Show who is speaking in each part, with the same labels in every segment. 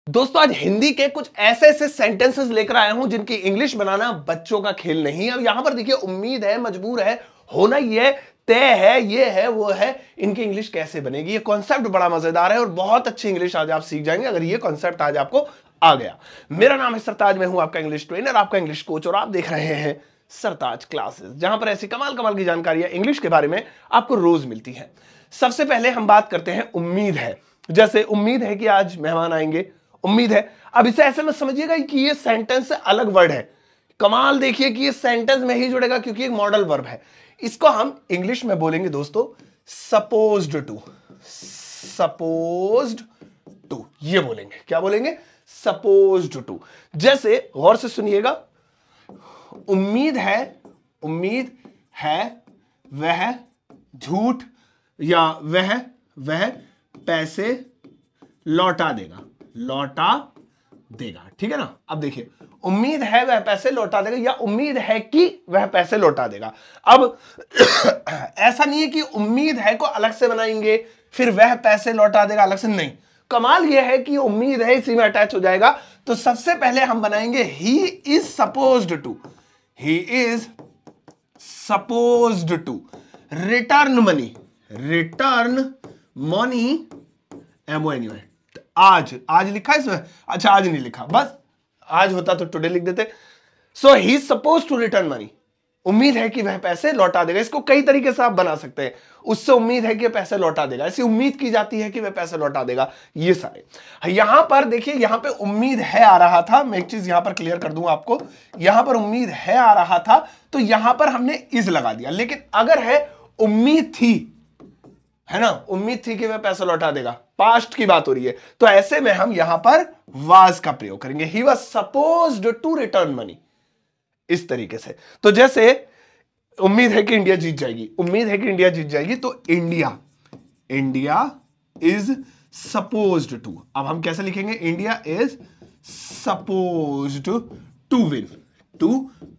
Speaker 1: दोस्तों आज हिंदी के कुछ ऐसे ऐसे सेंटेंसेस लेकर आया हूं जिनकी इंग्लिश बनाना बच्चों का खेल नहीं है। अब यहां पर देखिए उम्मीद है, मजबूर है, होना ही है, तय है, ये है, वो है। इनकी इंग्लिश कैसे बनेगी? ये कॉन्सेप्ट बड़ा मजेदार है और बहुत अच्छी इंग्लिश आज आप सीख जाएंगे अगर ये कॉन्सेप्ट आज आपको आ गया। मेरा नाम है सरताज, मैं हूं आपका इंग्लिश ट्रेनर, आपका इंग्लिश कोच, और आप देख रहे हैं सरताज क्लासेस, जहां पर ऐसी कमाल कमाल की जानकारियां इंग्लिश के बारे में आपको रोज मिलती है। सबसे पहले हम बात करते हैं उम्मीद है। जैसे उम्मीद है कि आज मेहमान आएंगे, उम्मीद है। अब इसे ऐसे मत समझिएगा कि ये सेंटेंस से अलग वर्ड है। कमाल देखिए कि ये सेंटेंस में ही जुड़ेगा क्योंकि एक मॉडल वर्ब है। इसको हम इंग्लिश में बोलेंगे दोस्तों सपोज्ड टू। सपोज्ड टू ये बोलेंगे, क्या बोलेंगे? Supposed to. जैसे गौर से सुनिएगा, उम्मीद है वह झूठ या वह पैसे लौटा देगा, ठीक है ना। अब देखिए उम्मीद है वह पैसे लौटा देगा या उम्मीद है कि वह पैसे लौटा देगा। अब ऐसा नहीं है कि उम्मीद है को अलग से बनाएंगे फिर वह पैसे लौटा देगा अलग से, नहीं। कमाल यह है कि उम्मीद है इसी में अटैच हो जाएगा। तो सबसे पहले हम बनाएंगे he is supposed to. He is supposed to return money MONY। आज लिखा है इसमें? अच्छा आज नहीं लिखा, बस आज होता तो टुडे लिख देते। सो ही सपोज टू रिटर्न मनी। उम्मीद है कि वह पैसे लौटा देगा। इसको कई तरीके से आप बना सकते हैं। उससे उम्मीद है कि वह पैसे लौटा देगा, ऐसी उम्मीद की जाती है कि वह पैसे लौटा देगा। ये सारे यहां पर देखिए, यहां पे उम्मीद है आ रहा था। मैं एक चीज यहां पर क्लियर कर दूंगा आपको, यहां पर उम्मीद है आ रहा था तो यहां पर हमने इज लगा दिया। लेकिन अगर है उम्मीद थी, है ना, उम्मीद थी कि वह पैसा लौटा देगा, पास्ट की बात हो रही है, तो ऐसे में हम यहां पर वाज का प्रयोग करेंगे। He was supposed to return money, इस तरीके से। तो जैसे उम्मीद है कि इंडिया जीत जाएगी, उम्मीद है कि इंडिया जीत जाएगी, तो इंडिया इज सपोज्ड टू। अब हम कैसे लिखेंगे? India is supposed to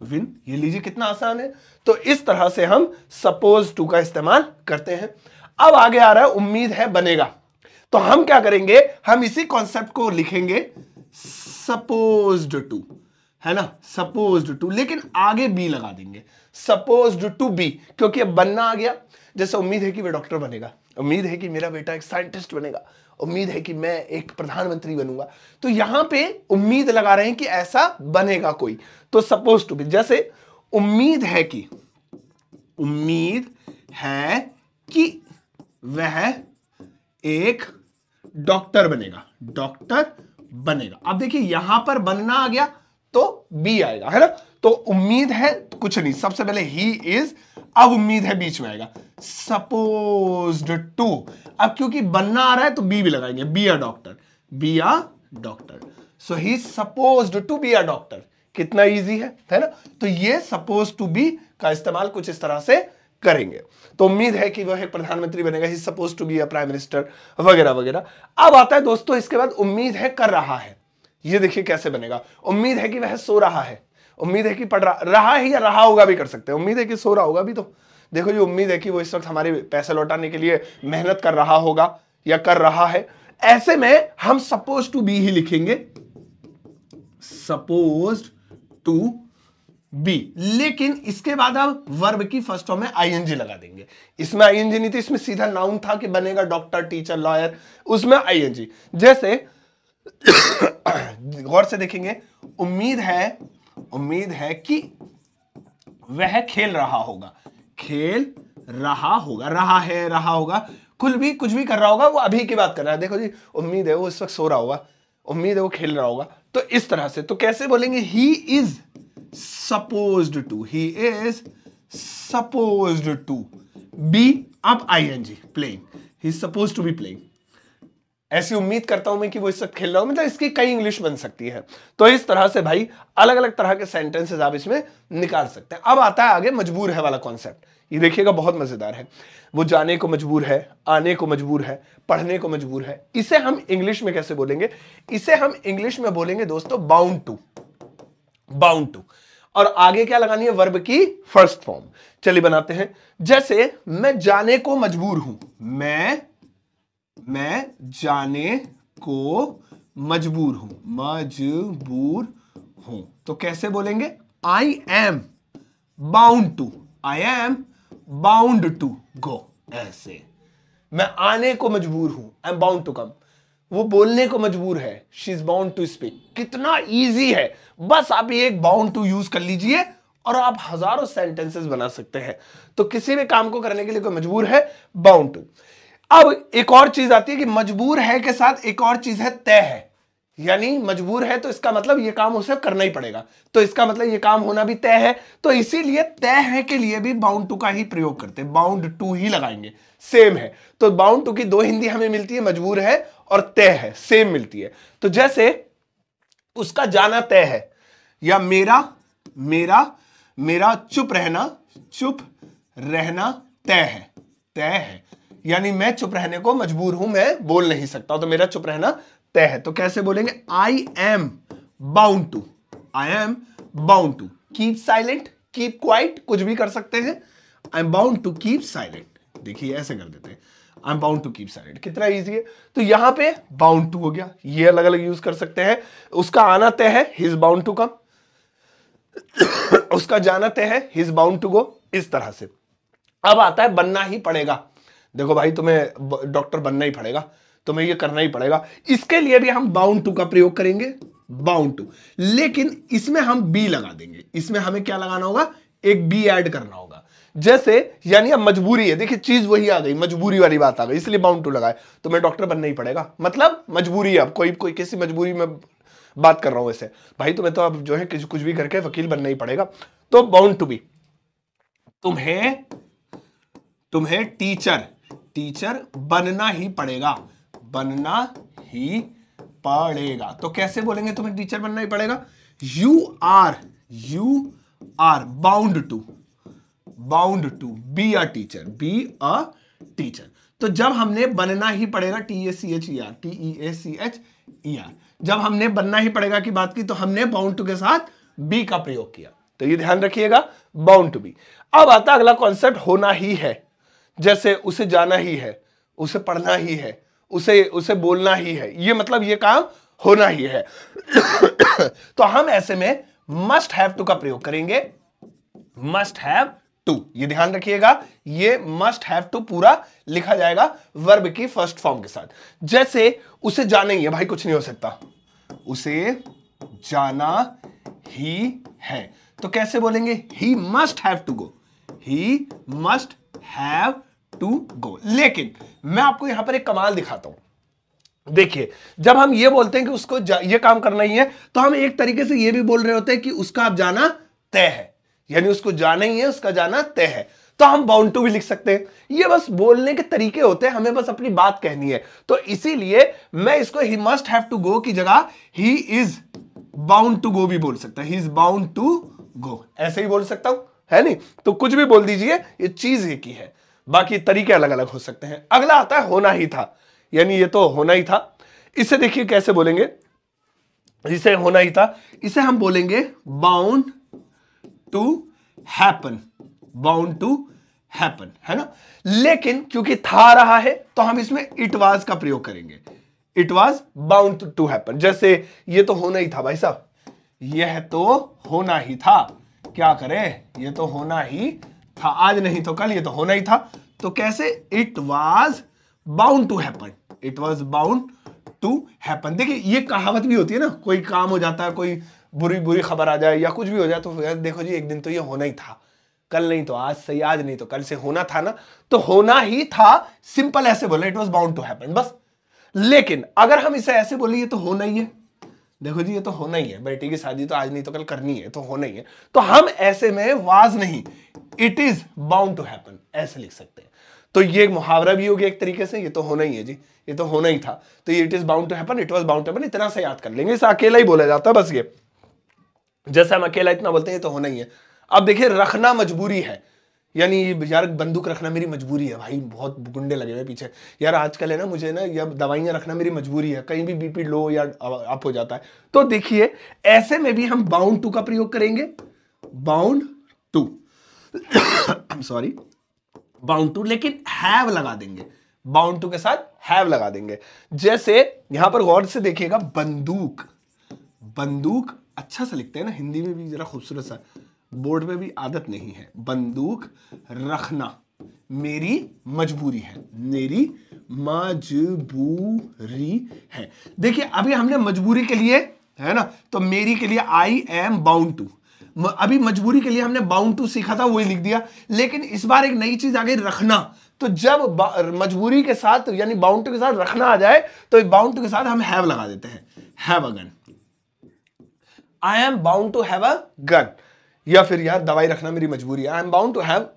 Speaker 1: win. ये लीजिए कितना आसान है। तो इस तरह से हम सपोज टू का इस्तेमाल करते हैं। अब आगे आ रहा है उम्मीद है बनेगा, तो हम क्या करेंगे? हम इसी कॉन्सेप्ट को लिखेंगे सपोज्ड टू, है ना, सपोज्ड टू, लेकिन आगे बी लगा देंगे, सपोज्ड टू बी, क्योंकि अब बनना आ गया। जैसे उम्मीद है कि वह डॉक्टर बनेगा, उम्मीद है कि मेरा बेटा एक साइंटिस्ट बनेगा, उम्मीद है कि मैं एक प्रधानमंत्री बनूंगा। तो यहां पे उम्मीद लगा रहे हैं कि ऐसा बनेगा कोई, तो सपोज टू बी। जैसे उम्मीद है कि वह एक डॉक्टर बनेगा। अब देखिए यहां पर बनना आ गया तो बी आएगा, है ना। तो उम्मीद है कुछ नहीं, सबसे पहले ही इज, अब उम्मीद है बीच में आएगा सपोज्ड टू। अब क्योंकि बनना आ रहा है तो बी भी लगाएंगे, be a doctor. So he supposed to be a doctor. कितना इजी है ना। तो ये सपोज टू बी का इस्तेमाल कुछ इस तरह से करेंगे। तो उम्मीद है कि वह एक प्रधानमंत्री बनेगा, he suppose to be a prime minister, वगैरह वगैरह। अब आता है दोस्तों इसके बाद उम्मीद है कर रहा है। ये देखिए कैसे बनेगा। उम्मीद है कि वह सो रहा है, उम्मीद है कि पढ़ रहा है, या रहा होगा भी कर सकते हैं। उम्मीद है कि सो रहा होगा भी, तो देखो ये उम्मीद है कि वो इस वक्त हमारे पैसे लौटाने के लिए मेहनत कर रहा होगा या कर रहा है। ऐसे में हम सपोज टू बी ही लिखेंगे, सपोज टू बी। लेकिन इसके बाद अब वर्ब की फर्स्ट फॉर्म में आईएनजी लगा देंगे। इसमें आईएनजी नहीं थी, इसमें सीधा नाउन था कि बनेगा डॉक्टर, टीचर, लॉयर, उसमें आईएनजी। जैसे गौर से देखेंगे, उम्मीद है कि वह खेल रहा होगा, रहा होगा, कुछ भी कर रहा होगा, वो अभी की बात कर रहा है। देखो जी, उम्मीद है वो इस वक्त सो रहा होगा, उम्मीद है वो खेल रहा होगा। तो इस तरह से, तो कैसे बोलेंगे? He is supposed to be, अब ING, playing, he is supposed to be playing. ऐसी उम्मीद करता हूं मैं कि वो इस वक्त खेल रहा हूं, मतलब इसकी कई इंग्लिश बन सकती है। तो इस तरह से भाई अलग अलग तरह के सेंटेंसेस आप इसमें निकाल सकते हैं। अब आता है आगे मजबूर है वाला कॉन्सेप्ट। ये देखिएगा बहुत मजेदार है। वो जाने को मजबूर है, आने को मजबूर है, पढ़ने को मजबूर है। इसे हम इंग्लिश में कैसे बोलेंगे? इसे हम इंग्लिश में बोलेंगे दोस्तों बाउंड टू। और आगे क्या लगानी है? वर्ब की फर्स्ट फॉर्म। चलिए बनाते हैं। जैसे मैं जाने को मजबूर हूं, मैं जाने को मजबूर हूं, मजबूर हूं। तो कैसे बोलेंगे? I am bound to, I am bound to go. ऐसे मैं आने को मजबूर हूं, I am bound to come. वो बोलने को मजबूर है, she is bound to speak. कितना इजी है, बस आप ये एक बाउंड टू यूज कर लीजिए और आप हजारों सेंटेंसेस बना सकते हैं। तो किसी भी काम को करने के लिए कोई मजबूर है, बाउंड टू। अब एक और चीज आती है कि मजबूर है के साथ एक और चीज है तय है। यानी मजबूर है तो इसका मतलब ये काम उसे करना ही पड़ेगा, तो इसका मतलब ये काम होना भी तय है। तो इसीलिए तय है के लिए भी बाउंड टू का ही प्रयोग करते हैं, बाउंड टू ही लगाएंगे, सेम है। तो बाउंड टू की दो हिंदी हमें मिलती है, मजबूर है और तय है, सेम मिलती है। तो जैसे उसका जाना तय है, या मेरा मेरा मेरा चुप रहना तय है, तय है। यानी मैं चुप रहने को मजबूर हूं, मैं बोल नहीं सकता, तो मेरा चुप रहना तय है। तो कैसे बोलेंगे? I am bound to, I am bound to keep silent, keep quiet, कुछ भी कर सकते हैं। I am bound to keep silent, देखिए ऐसे कर देते हैं, I am bound to keep silent. कितना इजी है। तो यहां पे बाउंड टू हो गया, ये अलग अलग यूज कर सकते हैं। उसका आना तय है, he is bound to come. उसका जाना तय है, he is bound to go, इस तरह से। अब आता है बनना ही पड़ेगा। देखो भाई तुम्हें डॉक्टर बनना ही पड़ेगा, तुम्हें ये करना ही पड़ेगा। इसके लिए भी हम बाउंड टू का प्रयोग करेंगे, बाउंड टू। लेकिन इसमें हम बी लगा देंगे, इसमें हमें क्या लगाना होगा? एक बी ऐड करना होगा। जैसे यानी अब मजबूरी है, देखिए चीज वही आ गई, मजबूरी वाली बात आ गई, इसलिए बाउंड टू लगाए। तुम्हें डॉक्टर बनना ही पड़ेगा, मतलब मजबूरी है। अब कोई किसी मजबूरी में बात कर रहा हूं ऐसे, भाई तुम्हें तो अब जो है कुछ भी करके वकील बनना ही पड़ेगा, तो बाउंड टू बी। तुम्हें टीचर बनना ही पड़ेगा, बनना ही पड़ेगा। तो कैसे बोलेंगे तुम्हें टीचर बनना ही पड़ेगा? You are bound to be a teacher. तो जब हमने बनना ही पड़ेगा, TECHER, जब हमने बनना ही पड़ेगा की बात की, तो हमने बाउंड टू के साथ बी का प्रयोग किया। तो ये ध्यान रखिएगा, बाउंड टू बी। अब आता अगला कॉन्सेप्ट, होना ही है। जैसे उसे जाना ही है, उसे पढ़ना ही है, उसे बोलना ही है, ये मतलब ये काम होना ही है। तो हम ऐसे में मस्ट हैव टू का प्रयोग करेंगे, मस्ट हैव टू। ये ध्यान रखिएगा, ये मस्ट हैव टू पूरा लिखा जाएगा वर्ब की फर्स्ट फॉर्म के साथ। जैसे उसे जाना ही है, भाई कुछ नहीं हो सकता, उसे जाना ही है। तो कैसे बोलेंगे? He must have to go, he must have to go. लेकिन मैं आपको यहां पर एक कमाल दिखाता हूं। देखिए, जब हम ये बोलते हैं कि उसको ये काम करना ही है, तो हम एक तरीके से ये भी बोल रहे होते हैं कि उसका अब जाना तय है, यानी उसको जाना ही है, उसका जाना तय है। तो हम बाउंड टू भी लिख सकते हैं। ये बस बोलने के तरीके होते हैं, हमें बस अपनी बात कहनी है। तो इसीलिए मैं इसको he must have to go की जगह he is bound to go भी बोल सकता है, he is bound to go, ऐसे ही बोल सकता हूं, है नहीं? तो कुछ भी बोल दीजिए, ये चीज एक ही है, बाकी तरीके अलग अलग हो सकते हैं। अगला आता है होना ही था, यानी ये तो होना ही था। इसे देखिए कैसे बोलेंगे, इसे होना ही था, इसे हम बोलेंगे bound to happen, bound to happen, है ना? लेकिन क्योंकि था रहा है, तो हम इसमें इट वाज का प्रयोग करेंगे, it was bound to happen. जैसे ये तो होना ही था भाई साहब, यह तो होना ही था, क्या करें, ये तो होना ही था, आज नहीं तो कल, ये तो होना ही था। तो कैसे? It was bound to happen, it was bound to happen. देखिए ये कहावत भी होती है ना, कोई काम हो जाता है, कोई बुरी खबर आ जाए या कुछ भी हो जाए, तो देखो जी एक दिन तो ये होना ही था, कल नहीं तो आज सही, आज नहीं तो कल से होना था ना, तो होना ही था, सिंपल ऐसे बोले, it was bound to happen, बस। लेकिन अगर हम इसे ऐसे बोले, ये तो होना ही है, देखो जी ये तो होना ही है, बेटी की शादी तो आज नहीं तो कल करनी है, तो होना ही है, तो हम ऐसे में वाज नहीं, it is bound to happen ऐसे लिख सकते हैं। तो ये एक मुहावरा भी हो गया एक तरीके से, ये तो होना ही है जी, ये तो होना ही था, तो ये it is bound to happen, it was bound to happen, इतना से याद कर लेंगे। इसे अकेला ही बोला जाता है बस, ये जैसे हम अकेला इतना बोलते हैं, ये तो होना ही है। अब देखिए रखना मजबूरी है, यानी यार बंदूक रखना मेरी मजबूरी है, भाई बहुत गुंडे लगे हुए पीछे, यार आजकल है ना, मुझे ना ये दवाइयां रखना मेरी मजबूरी है, कहीं भी बीपी लो या अप हो जाता है। तो देखिए ऐसे में भी हम बाउंड टू का प्रयोग करेंगे, bound to sorry bound to, लेकिन हैव लगा देंगे, बाउंड टू के साथ हैव लगा देंगे। जैसे यहां पर गौर से देखिएगा, बंदूक, बंदूक अच्छा सा लिखते हैं ना, हिंदी में भी जरा खूबसूरत सा, बोर्ड में भी आदत नहीं है। बंदूक रखना मेरी मजबूरी है, मेरी मजबूरी है। देखिए अभी हमने मजबूरी के लिए, है ना, तो मेरी के लिए आई एम बाउंड टू, अभी मजबूरी के लिए हमने बाउंड टू सीखा था, वही लिख दिया। लेकिन इस बार एक नई चीज आ गई, रखना। तो जब मजबूरी के साथ यानी बाउंड टू के साथ रखना आ जाए तो बाउंड टू के साथ हम हैव लगा देते हैं, have a gun. I am bound to have a gun, या फिर यार दवाई रखना मेरी मजबूरी है, I am bound to have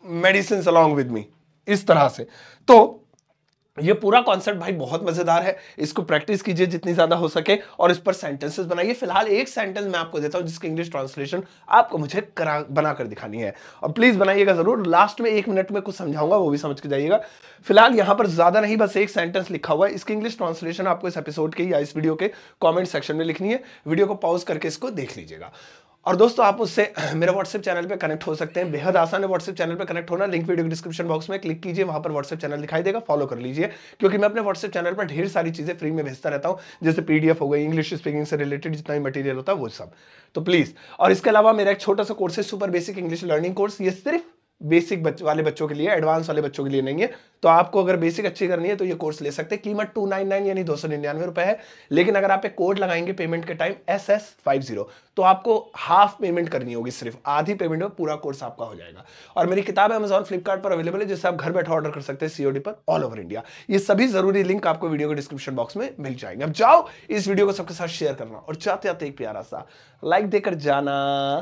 Speaker 1: medicine along with me, इस तरह से। तो ये पूरा कॉन्सेप्ट भाई बहुत मजेदार है, इसको प्रैक्टिस कीजिए जितनी ज्यादा हो सके और इस पर सेंटेंसेस बनाइए। फिलहाल एक सेंटेंस मैं आपको देता हूं जिसकी इंग्लिश ट्रांसलेशन आपको मुझे बनाकर दिखानी है, और प्लीज बनाइएगा जरूर। लास्ट में 1 मिनट में कुछ समझाऊंगा, वो भी समझ के जाइएगा। फिलहाल यहां पर ज्यादा नहीं, बस एक सेंटेंस लिखा हुआ है, इसकी इंग्लिश ट्रांसलेशन आपको इस एपिसोड के या इस वीडियो के कॉमेंट सेक्शन में लिखनी है। वीडियो को पॉज करके इसको देख लीजिएगा। और दोस्तों आप उससे मेरे व्हाट्सएप चैनल पे कनेक्ट हो सकते हैं, बेहद आसान है व्हाट्सएप चैनल पे कनेक्ट होना। लिंक वीडियो के डिस्क्रिप्शन बॉक्स में क्लिक कीजिए, वहां पर व्हाट्सएप चैनल दिखाई देगा, फॉलो कर लीजिए, क्योंकि मैं अपने व्हाट्सएप चैनल पर ढेर सारी चीजें फ्री में भेजता रहता हूं, जैसे पीडीएफ हो गई, इंग्लिश स्पीकिंग से रिलेटेड जितना भी मटेरियल होता है वो सब। तो प्लीज, और इसके अलावा मेरा एक छोटा सा कोर्स है, super basic English learning course. ये सिर्फ बेसिक वाले बच्चों के लिए, एडवांस वाले बच्चों के लिए नहीं है। तो आपको अगर बेसिक अच्छी करनी है तो ये कोर्स ले सकते हैं। कीमत 299 यानी 299 रुपए है, लेकिन अगर आप एक कोड लगाएंगे पेमेंट के टाइम SS50, तो आपको हाफ पेमेंट करनी होगी, सिर्फ आधी पेमेंट में पूरा कोर्स आपका हो जाएगा। और मेरी किताब Amazon फ्लिपकार्ट पर अवेलेबल है, जिससे आप घर बैठे ऑर्डर कर सकते हैं COD पर ऑल ओवर इंडिया। ये सभी जरूरी लिंक आपको वीडियो के डिस्क्रिप्शन बॉक्स में मिल जाएंगे। अब जाओ इस वीडियो को सबके साथ शेयर करना, और चाहते आते एक प्यारा सा लाइक देकर जाना।